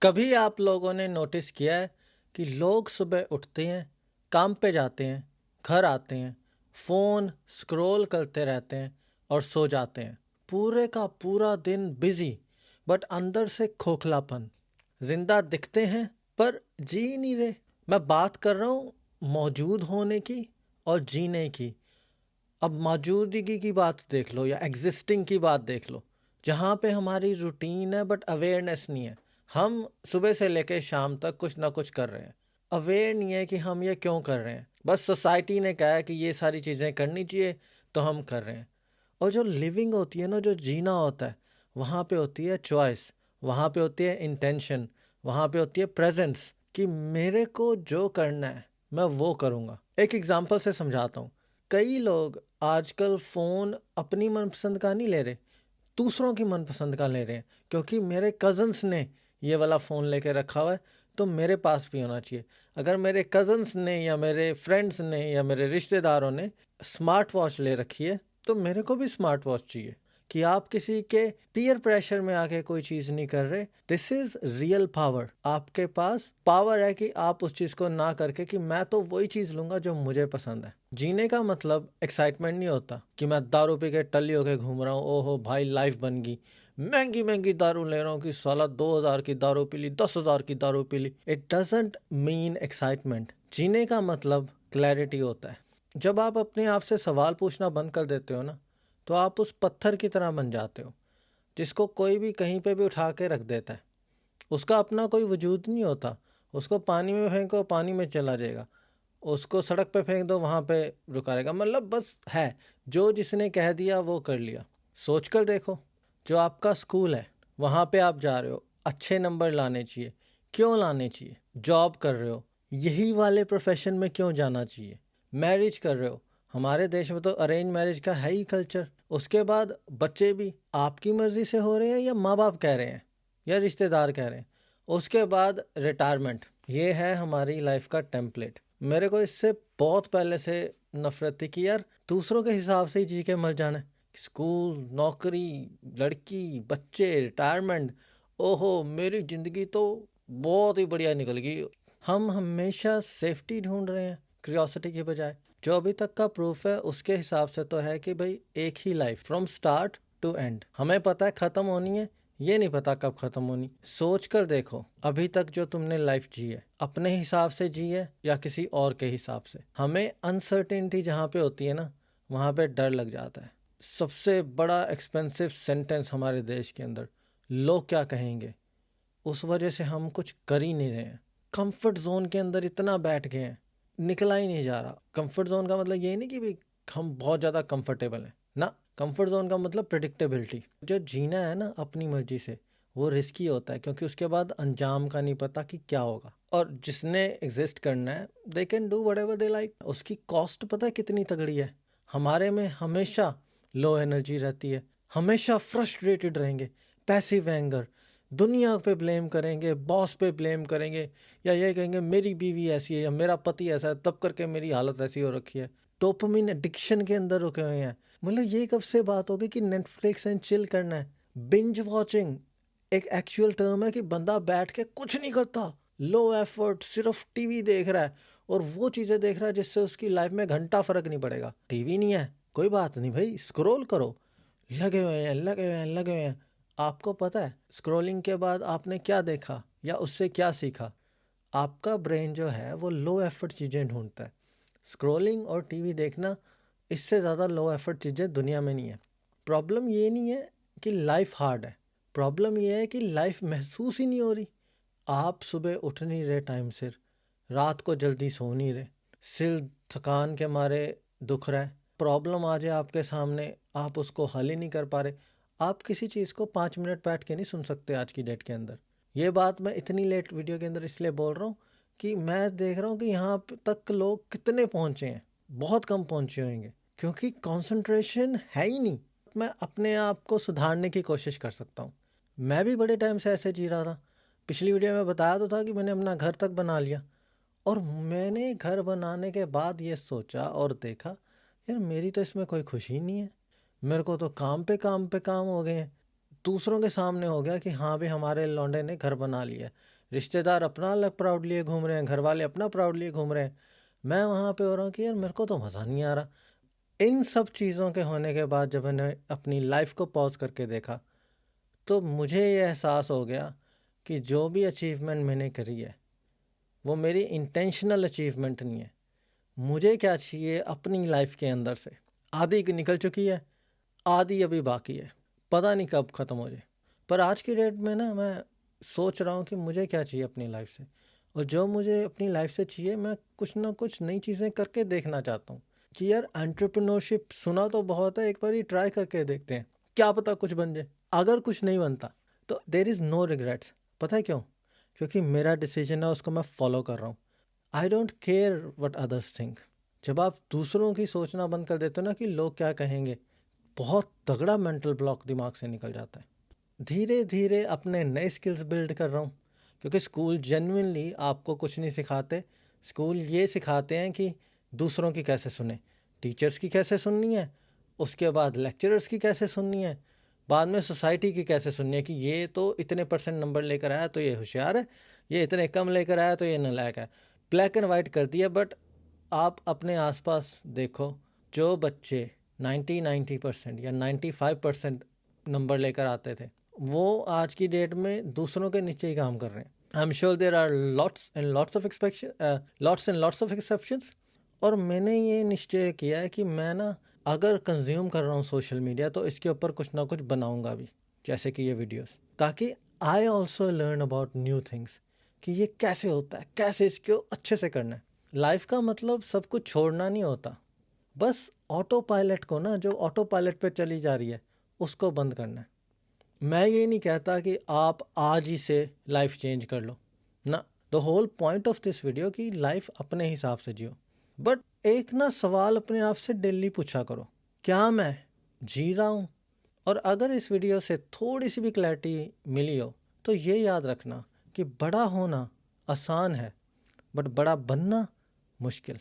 कभी आप लोगों ने नोटिस किया है कि लोग सुबह उठते हैं, काम पे जाते हैं, घर आते हैं, फ़ोन स्क्रॉल करते रहते हैं और सो जाते हैं। पूरे का पूरा दिन बिजी, बट अंदर से खोखलापन। जिंदा दिखते हैं पर जी नहीं रहे। मैं बात कर रहा हूँ मौजूद होने की और जीने की। अब मौजूदगी की बात देख लो या एग्जिस्टिंग की बात देख लो, जहाँ पे हमारी रूटीन है बट अवेयरनेस नहीं है। हम सुबह से लेकर शाम तक कुछ ना कुछ कर रहे हैं, अवेयर नहीं है कि हम ये क्यों कर रहे हैं। बस सोसाइटी ने कहा है कि ये सारी चीज़ें करनी चाहिए तो हम कर रहे हैं। और जो लिविंग होती है ना, जो जीना होता है, वहाँ पे होती है चॉइस, वहाँ पे होती है इंटेंशन, वहाँ पे होती है प्रेजेंस कि मेरे को जो करना है मैं वो करूँगा। एक एग्जांपल से समझाता हूँ। कई लोग आजकल फ़ोन अपनी मनपसंद का नहीं ले रहे, दूसरों की मनपसंद का ले रहे हैं, क्योंकि मेरे कज़न्स ने ये वाला फ़ोन लेके रखा हुआ है तो मेरे पास भी होना चाहिए। अगर मेरे कज़न्स ने या मेरे फ्रेंड्स ने या मेरे रिश्तेदारों ने स्मार्ट वॉच ले रखी है तो मेरे को भी स्मार्ट वॉच चाहिए। कि आप किसी के पीयर प्रेशर में आके कोई चीज़ नहीं कर रहे। This is real power. आपके पास पावर है कि आप उस चीज़ को ना करके कि मैं तो वही चीज़ लूँगा जो मुझे पसंद है। जीने का मतलब एक्साइटमेंट नहीं होता कि मैं दारू पी के टल्ली होके घूम रहा हूँ, ओहो भाई लाइफ बन गई, महंगी महंगी दारू ले रहा हूँ कि साला 2000 की दारू पी ली, 10,000 की दारू पी ली। It doesn't mean excitement. जीने का मतलब क्लैरिटी होता है। जब आप अपने आप से सवाल पूछना बंद कर देते हो ना, तो आप उस पत्थर की तरह बन जाते हो जिसको कोई भी कहीं पे भी उठा के रख देता है। उसका अपना कोई वजूद नहीं होता। उसको पानी में फेंको, पानी में चला जाएगा। उसको सड़क पे फेंक दो, वहाँ पे रुका रहेगा। मतलब बस है, जो जिसने कह दिया वो कर लिया। सोच कर देखो, जो आपका स्कूल है वहाँ पे आप जा रहे हो, अच्छे नंबर लाने चाहिए। क्यों लाने चाहिए? जॉब कर रहे हो, यही वाले प्रोफेशन में क्यों जाना चाहिए? मैरिज कर रहे हो, हमारे देश में तो अरेंज मैरिज का है ही कल्चर। उसके बाद बच्चे भी आपकी मर्जी से हो रहे हैं या माँ बाप कह रहे हैं या रिश्तेदार कह रहे हैं। उसके बाद रिटायरमेंट। ये है हमारी लाइफ का टेम्पलेट। मेरे को इससे बहुत पहले से नफरत थी कि यार दूसरों के हिसाब से ही जी के मर जाना है। स्कूल, नौकरी, लड़की, बच्चे, रिटायरमेंट, ओहो मेरी ज़िंदगी तो बहुत ही बढ़िया निकल गई। हम हमेशा सेफ्टी ढूंढ रहे हैं क्यूरियोसिटी के बजाय। जो अभी तक का प्रूफ है उसके हिसाब से तो है कि भाई एक ही life from start to end. हमें पता है ख़त्म होनी है, ये नहीं पता कब ख़त्म होनी। सोच कर देखो, अभी तक जो तुमने लाइफ जी है, अपने हिसाब से जी है या किसी और के हिसाब से। हमें अनसर्टेनिटी जहाँ पे होती है ना, वहाँ पे डर लग जाता है। सबसे बड़ा एक्सपेंसिव सेंटेंस हमारे देश के अंदर, लोग क्या कहेंगे, उस वजह से हम कुछ कर ही नहीं रहे हैं। कंफर्ट जोन के अंदर इतना बैठ गए हैं, निकला ही नहीं जा रहा। कंफर्ट जोन का मतलब ये नहीं कि भाई हम बहुत ज़्यादा कंफर्टेबल हैं ना। कंफर्ट जोन का मतलब प्रिडिक्टेबिलिटी। जो जीना है ना अपनी मर्जी से, वो रिस्की होता है, क्योंकि उसके बाद अंजाम का नहीं पता कि क्या होगा। और जिसने एग्जिस्ट करना है, they can do whatever they like. उसकी कॉस्ट पता है कितनी तगड़ी है। हमारे में हमेशा लो एनर्जी रहती है, हमेशा फ्रस्ट्रेटेड रहेंगे, पैसिव एंगर, दुनिया पे ब्लेम करेंगे, बॉस पे ब्लेम करेंगे, या ये कहेंगे मेरी बीवी ऐसी है या मेरा पति ऐसा है तब करके मेरी हालत ऐसी हो रखी है। डोपामिन एडिक्शन के अंदर रुके हुए हैं। मतलब ये कब से बात होगी कि नेटफ्लिक्स एंड चिल करना है। बिंज वॉचिंग एक एक्चुअल टर्म है कि बंदा बैठ के कुछ नहीं करता, लो एफर्ट, सिर्फ टीवी देख रहा है और वो चीज़ें देख रहा है जिससे उसकी लाइफ में घंटा फर्क नहीं पड़ेगा। टीवी नहीं है कोई बात नहीं भाई, स्क्रॉल करो। लगे हुए हैं, लगे हुए हैं, लगे हुए हैं। आपको पता है स्क्रॉलिंग के बाद आपने क्या देखा या उससे क्या सीखा? आपका ब्रेन जो है वो लो एफर्ट चीज़ें ढूंढता है। स्क्रॉलिंग और टीवी देखना, इससे ज़्यादा लो एफर्ट चीज़ें दुनिया में नहीं है। प्रॉब्लम ये नहीं है कि लाइफ हार्ड है, प्रॉब्लम ये है कि लाइफ महसूस ही नहीं हो रही। आप सुबह उठ नहीं रहे टाइम सिर, रात को जल्दी सो नहीं रहे, सिर थकान के मारे दुख रहा है। प्रॉब्लम आ जाए आपके सामने, आप उसको हल ही नहीं कर पा रहे। आप किसी चीज़ को 5 मिनट बैठ के नहीं सुन सकते आज की डेट के अंदर। ये बात मैं इतनी लेट वीडियो के अंदर इसलिए बोल रहा हूँ कि मैं देख रहा हूँ कि यहाँ तक लोग कितने पहुँचे हैं। बहुत कम पहुँचे होंगे, क्योंकि कंसंट्रेशन है ही नहीं। मैं अपने आप को सुधारने की कोशिश कर सकता हूँ। मैं भी बड़े टाइम से ऐसे जी रहा था। पिछली वीडियो में बताया तो था कि मैंने अपना घर तक बना लिया, और मैंने घर बनाने के बाद ये सोचा और देखा, यार मेरी तो इसमें कोई खुशी नहीं है। मेरे को तो काम पे काम पे काम हो गए हैं। दूसरों के सामने हो गया कि हाँ भी हमारे लौंडे ने घर बना लिया, रिश्तेदार अपना अलग प्राउड लिए घूम रहे हैं, घर वाले अपना प्राउड लिए घूम रहे हैं, मैं वहाँ पे हो रहा हूँ कि यार मेरे को तो मज़ा नहीं आ रहा। इन सब चीज़ों के होने के बाद जब मैंने अपनी लाइफ को पॉज करके देखा तो मुझे ये एहसास हो गया कि जो भी अचीवमेंट मैंने करी है वो मेरी इंटेंशनल अचीवमेंट नहीं है। मुझे क्या चाहिए अपनी लाइफ के अंदर से, आधी निकल चुकी है, आधी अभी बाकी है, पता नहीं कब ख़त्म हो जाए। पर आज की डेट में ना मैं सोच रहा हूँ कि मुझे क्या चाहिए अपनी लाइफ से, और जो मुझे अपनी लाइफ से चाहिए मैं कुछ ना कुछ नई चीज़ें करके देखना चाहता हूँ कि यार एंटरप्रेन्योरशिप सुना तो बहुत है, एक बार ही ट्राई करके देखते हैं, क्या पता कुछ बन जाए। अगर कुछ नहीं बनता तो देर इज़ नो रिग्रेट्स। पता है क्यों? क्योंकि मेरा डिसीजन है, उसको मैं फॉलो कर रहा हूँ। I don't care what others think. जब आप दूसरों की सोचना बंद कर देते हो ना कि लोग क्या कहेंगे, बहुत तगड़ा मेंटल ब्लॉक दिमाग से निकल जाता है। धीरे धीरे अपने नए स्किल्स बिल्ड कर रहा हूँ, क्योंकि स्कूल जेन्युइनली आपको कुछ नहीं सिखाते। स्कूल ये सिखाते हैं कि दूसरों की कैसे सुने, टीचर्स की कैसे सुननी है, उसके बाद लेक्चरर्स की कैसे सुननी है, बाद में सोसाइटी की कैसे सुननी है कि ये तो इतने % नंबर लेकर आया तो ये होशियार है, ये इतने कम लेकर आया तो ये नालायक है। ब्लैक एंड वाइट कर दिया। बट आप अपने आसपास देखो, जो बच्चे 90% या 95% नंबर लेकर आते थे वो आज की डेट में दूसरों के नीचे ही काम कर रहे हैं। I am sure there are lots and lots of exceptions. और मैंने ये निश्चय किया है कि मैं ना अगर कंज्यूम कर रहा हूँ सोशल मीडिया तो इसके ऊपर कुछ ना कुछ बनाऊंगा भी, जैसे कि ये वीडियोस, ताकि I also learn about new things कि ये कैसे होता है, कैसे इसको अच्छे से करना है। लाइफ का मतलब सब कुछ छोड़ना नहीं होता, बस ऑटो पायलट को ना, जो ऑटो पायलट पे चली जा रही है उसको बंद करना है। मैं ये नहीं कहता कि आप आज ही से लाइफ चेंज कर लो ना। The whole point of this video कि लाइफ अपने हिसाब से जियो। बट एक ना सवाल अपने आप से डेली पूछा करो, क्या मैं जी रहा हूँ? और अगर इस वीडियो से थोड़ी सी भी क्लैरिटी मिली हो तो ये याद रखना कि बड़ा होना आसान है बट बड़ा बनना मुश्किल।